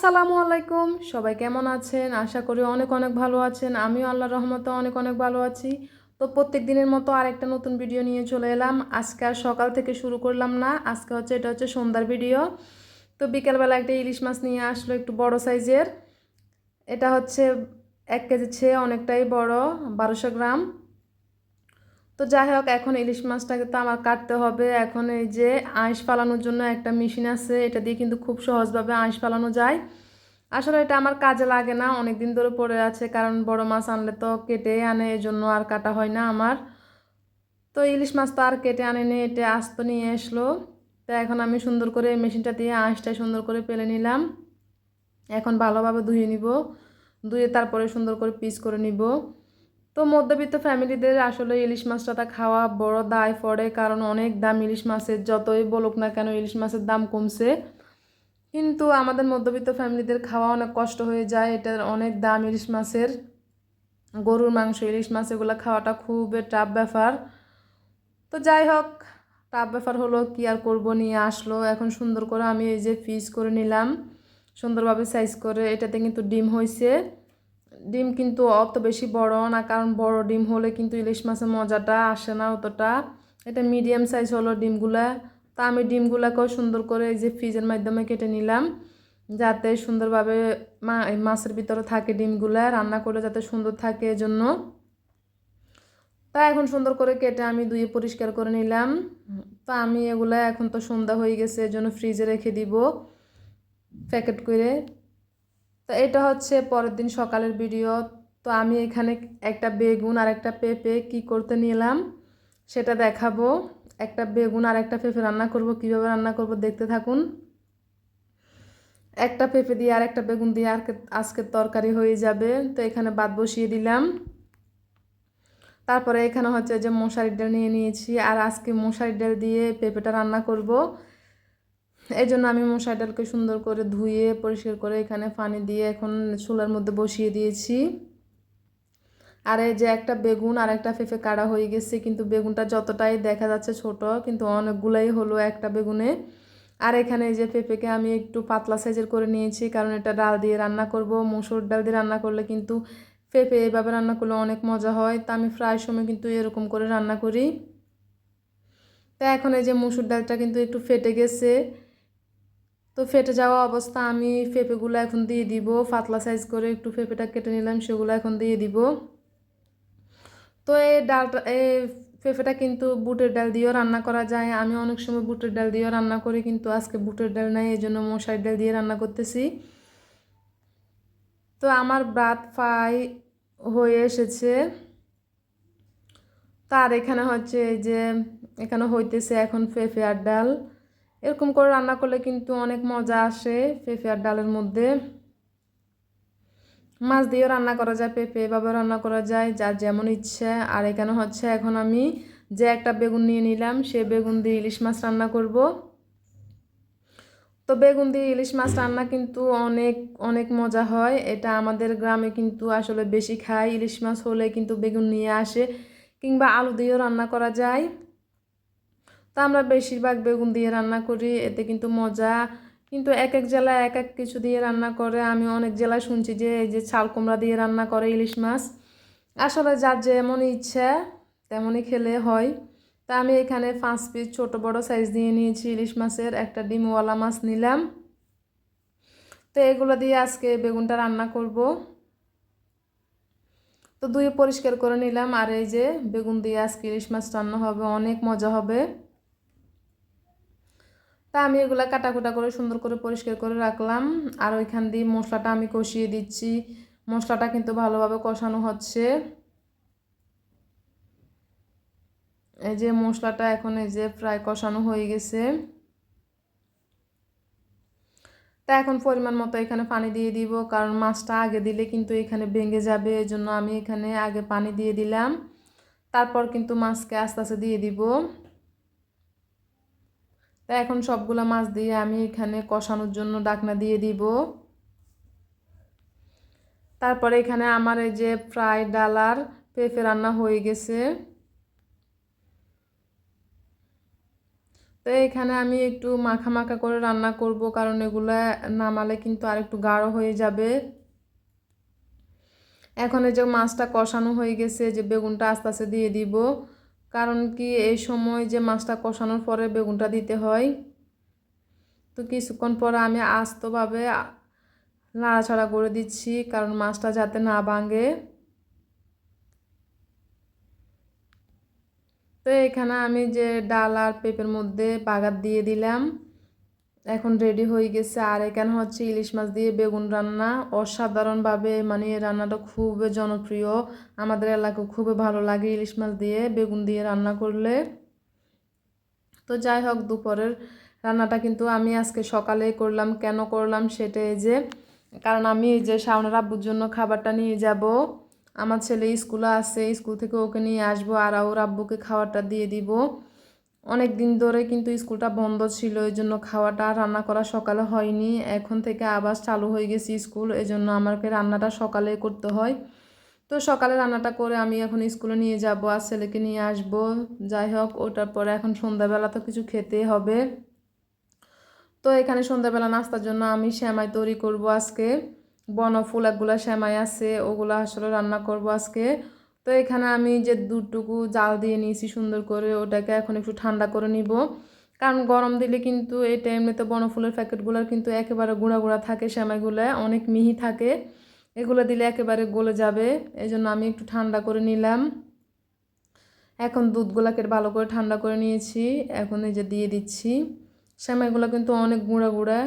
আসসালামু আলাইকুম, সবাই কেমন আছেন? আশা করি অনেক অনেক ভালো আছেন। আমিও আল্লাহর রহমতে অনেক অনেক ভালো আছি। তো প্রত্যেক দিনের মতো আরেকটা নতুন ভিডিও নিয়ে চলে এলাম। আজকে আর সকাল থেকে শুরু করলাম না, আজকে এটা হচ্ছে সন্ধ্যার ভিডিও। তো বিকেলবেলা একটা ইলিশ মাছ নিয়ে আসলো, একটু বড় সাইজের। এটা হচ্ছে 1 কেজি চেয়ে অনেকটাই বড়, 1200 গ্রাম। তো যাই হোক, এখন ইলিশ মাছটাকে তো আমার কাটতে হবে। এখন এই যে আঁশ ফালানোর জন্য একটা মেশিন আছে, এটা দিয়ে কিন্তু খুব সহজভাবে আঁশ ফালানো যায়। আসলে এটা আমার কাজে লাগে না, অনেক দিন ধরে পড়ে আছে, কারণ বড় মাছ আনলে তো কেটে আনে, এই জন্য আর কাটা হয় না আমার। তো ইলিশ মাছ তো আর কেটে আনেনি, এটা আস্ত নিয়ে আসলো। তো এখন আমি সুন্দর করে মেশিনটা দিয়ে আঁশটা সুন্দর করে পেলে নিলাম। এখন ভালোভাবে ধুয়ে নিব, ধুয়ে তারপরে সুন্দর করে পিস করে নিব। তো মধ্যবিত্ত ফ্যামিলিদের আসলে ইলিশ মাছটা খাওয়া বড় দায় পড়ে, কারণ অনেক দাম ইলিশ মাছের। যতই বলুক না কেন ইলিশ মাছের দাম কমছে, কিন্তু আমাদের মধ্যবিত্ত ফ্যামিলিদের খাওয়া অনেক কষ্ট হয়ে যায়। এটার অনেক দাম ইলিশ মাছের। গরুর মাংস, ইলিশ মাছ এগুলো খাওয়াটা খুব টাফ ব্যাপার। তো যাই হোক, টাফ ব্যাপার হলো, কি আর করব, নিয়ে আসলো। এখন সুন্দর করে আমি এই যে পিস করে নিলাম, সুন্দরভাবে সাইজ করে। এটাতে কিন্তু ডিম হয়েছে। ডিম কিন্তু অত বেশি বড় না, কারণ বড় ডিম হলে কিন্তু ইলিশ মাছের মজাটা আসে না অতটা। এটা মিডিয়াম সাইজ হলো ডিমগুলা। তা আমি ডিমগুলাকেও সুন্দর করে এই যে ফ্রিজের মাধ্যমে কেটে নিলাম, যাতে সুন্দরভাবে মাছের ভিতরে থাকে ডিমগুলা, রান্না করলে যাতে সুন্দর থাকে এজন্য। তা এখন সুন্দর করে কেটে আমি ধুয়ে পরিষ্কার করে নিলাম। তা আমি এগুলা, এখন তো সন্ধ্যা হয়ে গেছে, এজন্য ফ্রিজে রেখে দিব প্যাকেট করে। তো এটা হচ্ছে পরের দিন সকালের ভিডিও। তো আমি এখানে একটা বেগুন আর একটা পেঁপে কি করতে নিলাম সেটা দেখাবো। একটা বেগুন আর একটা পেঁপে রান্না করব, কিভাবে রান্না করব দেখতে থাকুন। একটা পেঁপে দিয়ে আর একটা বেগুন দিয়ে আর আজকের তরকারি হয়ে যাবে। তো এখানে ভাত বসিয়ে দিলাম। তারপরে এখানে হচ্ছে যে মশারির ডাল নিয়ে নিয়েছি, আর আজকে মশারির ডাল দিয়ে পেঁপেটা রান্না করব। এই জন্য আমি মশারি ডালকে সুন্দর করে ধুয়ে পরিষ্কার করে এখানে পানি দিয়ে এখন চুলার মধ্যে বসিয়ে দিয়েছি। আর এই যে একটা বেগুন আর একটা পেঁপে কাটা হয়ে গেছে, কিন্তু বেগুনটা যতটাই দেখা যাচ্ছে ছোট, কিন্তু অনেকগুলাই হলো একটা বেগুনে। আর এখানে এই যে পেঁপেকে আমি একটু পাতলা সাইজের করে নিয়েছি, কারণ এটা ডাল দিয়ে রান্না করব। মসুর ডাল দিয়ে রান্না করলে কিন্তু পেঁপে এভাবে রান্না করলে অনেক মজা হয়। তা আমি প্রায় সময় কিন্তু এরকম করে রান্না করি। তা এখন এই যে মসুর ডালটা কিন্তু একটু ফেটে গেছে। তো ফেটে যাওয়া অবস্থা, আমি পেঁপেগুলো এখন দিয়ে দিব। পাতলা সাইজ করে একটু পেঁপেটা কেটে নিলাম, সেগুলো এখন দিয়ে দিব। তো এই ডালটা, এই পেঁপেটা কিন্তু বুটের ডাল দিয়েও রান্না করা যায়। আমি অনেক সময় বুটের ডাল দিয়েও রান্না করি, কিন্তু আজকে বুটের ডাল নাই, এই জন্য মশারির ডাল দিয়ে রান্না করতেছি। তো আমার ভাত প্রায় হয়ে এসেছে। তার এখানে হচ্ছে এই যে এখানে হইতেছে এখন পেঁপে আর ডাল। এরকম করে রান্না করলে কিন্তু অনেক মজা আসে পেঁপে আর ডালের মধ্যে। মাছ দিয়েও রান্না করা যায়, পেঁপে এভাবে রান্না করা যায়, যার যেমন ইচ্ছে। আর এখানে হচ্ছে এখন আমি যে একটা বেগুন নিয়ে নিলাম, সে বেগুন দিয়ে ইলিশ মাছ রান্না করব। তো বেগুন দিয়ে ইলিশ মাছ রান্না কিন্তু অনেক অনেক মজা হয়। এটা আমাদের গ্রামে কিন্তু আসলে বেশি খায়। ইলিশ মাছ হলে কিন্তু বেগুন নিয়ে আসে, কিংবা আলু দিয়েও রান্না করা যায়। তো আমরা বেশিরভাগ বেগুন দিয়ে রান্না করি, এতে কিন্তু মজা। কিন্তু এক এক জেলায় এক এক কিছু দিয়ে রান্না করে। আমি অনেক জেলায় শুনছি যে এই যে চাল কুমড়া দিয়ে রান্না করে ইলিশ মাছ। আসলে যার যেমন ইচ্ছা তেমনই খেলে হয়। তা আমি এখানে 5 পিস ছোট বড় সাইজ দিয়ে নিয়েছি ইলিশ মাছের, একটা ডিমওয়ালা মাছ নিলাম। তো এগুলো দিয়ে আজকে বেগুনটা রান্না করব। তো ধুয়ে পরিষ্কার করে নিলাম, আর এই যে বেগুন দিয়ে আজকে ইলিশ মাছ রান্না হবে, অনেক মজা হবে। তা আমি এগুলা কাটাকুটা করে সুন্দর করে পরিষ্কার করে রাখলাম। আর ওইখান দিয়ে মশলাটা আমি কষিয়ে দিচ্ছি। মশলাটা কিন্তু ভালোভাবে কষানো হচ্ছে। এই যে মশলাটা এখন এই যে প্রায় কষানো হয়ে গেছে। তা এখন পরিমাণ মতো এখানে পানি দিয়ে দিব, কারণ মাছটা আগে দিলে কিন্তু এখানে ভেঙে যাবে, এই জন্য আমি এখানে আগে পানি দিয়ে দিলাম। তারপর কিন্তু মাছকে আস্তে আস্তে দিয়ে দিব। তা এখন সবগুলা মাছ দিয়ে আমি এখানে কষানোর জন্য ঢাকনা দিয়ে দিব। তারপরে এখানে আমার এই যে ফ্রাই ডাল আর পেঁপে রান্না হয়ে গেছে। তো এখানে আমি একটু মাখা মাখা করে রান্না করব, কারণ এগুলা নামালে কিন্তু আর একটু গাঢ় হয়ে যাবে। এখন এই যে মাছটা কষানো হয়ে গেছে, যে বেগুনটা আস্তে আস্তে দিয়ে দিব, কারণ কি এই সময় যে মাছটা কষানোর পরে বেগুনটা দিতে হয়। তো কিছুক্ষণ পরে আমি আস্তভাবে নাড়াচাড়া করে দিচ্ছি, কারণ মাছটা যাতে না ভাঙে। তো এখানে আমি যে ডাল আর পেঁপের মধ্যে বাগার দিয়ে দিলাম, এখন রেডি হয়ে গেছে। আর এখানে হচ্ছে ইলিশ মাছ দিয়ে বেগুন রান্না, অসাধারণভাবে মানে এই রান্নাটা খুবই জনপ্রিয়, আমাদের এলাকায় খুবই ভালো লাগে ইলিশ মাছ দিয়ে বেগুন দিয়ে রান্না করলে। তো যাই হোক, দুপুরের রান্নাটা কিন্তু আমি আজকে সকালে করলাম। কেন করলাম সেটা এই যে, কারণ আমি এই যে শাওনের আব্বুর জন্য খাবারটা নিয়ে যাব। আমার ছেলে স্কুলে আছে, স্কুল থেকে ওকে নিয়ে আসবো আর ওর আব্বুকে খাবারটা দিয়ে দিব। অনেক দিন ধরে কিন্তু স্কুলটা বন্ধ ছিল, এই জন্য খাওয়াটা রান্না করা সকালে হয়নি। এখন থেকে আবার চালু হয়ে গেছে স্কুল, এই জন্য আমাকে রান্নাটা সকালে করতে হয়। তো সকালে রান্নাটা করে আমি এখন স্কুলে নিয়ে যাব আর ছেলেকে নিয়ে আসব। যাই হোক, ওটার পরে এখন সন্ধ্যাবেলা তো কিছু খেতে হবে। তো এখানে সন্ধ্যাবেলা নাস্তার জন্য আমি সেমাই তৈরি করব আজকে। বনফুল একগুলা সেমাই আছে, ওগুলো আসলে রান্না করব আজকে। তো এখানে আমি যে দুধটুকু জাল দিয়ে নিয়েছি সুন্দর করে, ওটাকে এখন একটু ঠান্ডা করে নিব, কারণ গরম দিলে কিন্তু এটা এমনিতে বনফুলের প্যাকেটগুলোর কিন্তু একেবারে গুঁড়া গুঁড়া থাকে, সেমাইগুলো অনেক মিহি থাকে, এগুলো দিলে একেবারে গলে যাবে। এই জন্য আমি একটু ঠান্ডা করে নিলাম। এখন দুধগুলোকে ভালো করে ঠান্ডা করে নিয়েছি, এখন এই যে দিয়ে দিচ্ছি। সেমাইগুলো কিন্তু অনেক গুঁড়া গুঁড়া,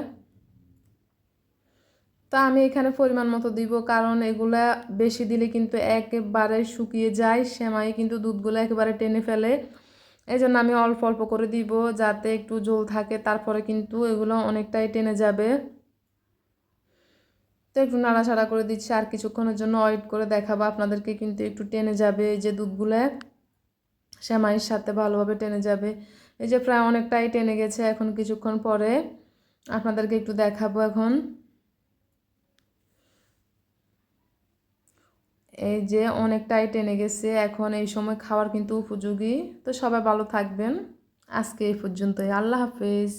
তো আমি এখানে পরিমাণ মতো দিব, কারণ এগুলা বেশি দিলে কিন্তু একেবারে শুকিয়ে যায়, সেমাই কিন্তু দুধগুলো একেবারে টেনে ফেলে। এই জন্য আমি অল্প অল্প করে দিব, যাতে একটু ঝোল থাকে, তারপরে কিন্তু এগুলো অনেকটাই টেনে যাবে। তো একটু নাড়াচাড়া করে দিচ্ছি, আর কিছুক্ষণের জন্য ওয়েট করে দেখাবো আপনাদেরকে, কিন্তু একটু টেনে যাবে এই যে দুধগুলো সেমাইয়ের সাথে ভালোভাবে টেনে যাবে। এই যে প্রায় অনেকটাই টেনে গেছে, এখন কিছুক্ষণ পরে আপনাদেরকে একটু দেখাবো। এখন এই যে অনেকটাই টেনে গেছে, এখন এই সময় খাওয়ার কিন্তু উপযোগী। তো সবাই ভালো থাকবেন, আজকে এই পর্যন্তই, আল্লাহ হাফেজ।